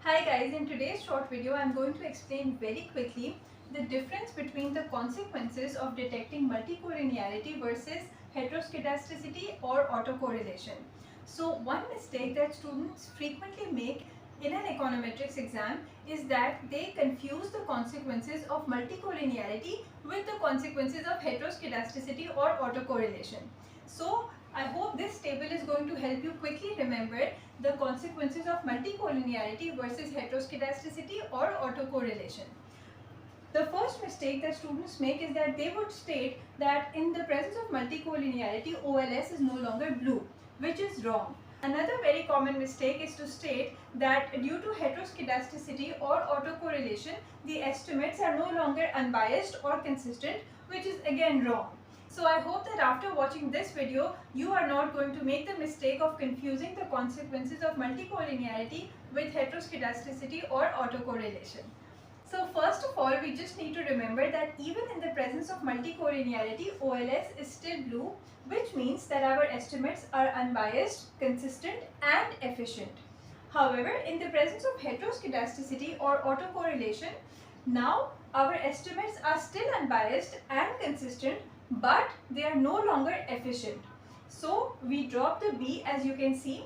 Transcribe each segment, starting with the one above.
Hi guys, in today's short video I'm going to explain very quickly the difference between the consequences of detecting multicollinearity versus heteroskedasticity or autocorrelation. So one mistake that students frequently make in an econometrics exam is that they confuse the consequences of multicollinearity with the consequences of heteroskedasticity or autocorrelation. So I hope this table is going to help you quickly remember the consequences of multicollinearity versus heteroskedasticity or autocorrelation. The first mistake that students make is that they would state that in the presence of multicollinearity, OLS is no longer blue, which is wrong. Another very common mistake is to state that due to heteroskedasticity or autocorrelation, the estimates are no longer unbiased or consistent, which is again wrong. So I hope that after watching this video, you are not going to make the mistake of confusing the consequences of multicollinearity with heteroskedasticity or autocorrelation. So first of all, we just need to remember that even in the presence of multicollinearity, OLS is still blue, which means that our estimates are unbiased, consistent and efficient. However, in the presence of heteroskedasticity or autocorrelation, now our estimates are still unbiased and consistent, but they are no longer efficient. So we drop the B, as you can see.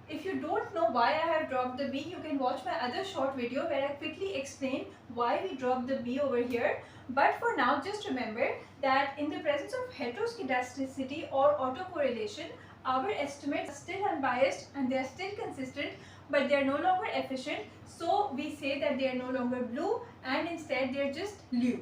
If you don't know why I have dropped the B, you can watch my other short video where I quickly explain why we dropped the B over here. But for now, just remember that in the presence of heteroskedasticity or autocorrelation, our estimates are still unbiased and they are still consistent, but they are no longer efficient. So we say that they are no longer blue and instead they are just blue.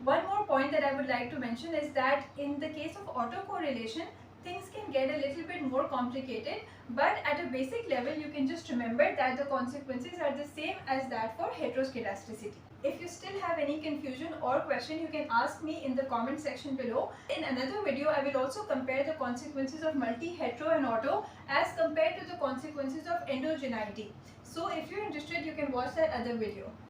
One more point that I would like to mention is that in the case of autocorrelation, things can get a little bit more complicated, but at a basic level you can just remember that the consequences are the same as that for heteroskedasticity. If you still have any confusion or question, you can ask me in the comment section below. In another video, I will also compare the consequences of multi, hetero and auto as compared to the consequences of endogeneity. So if you're interested, you can watch that other video.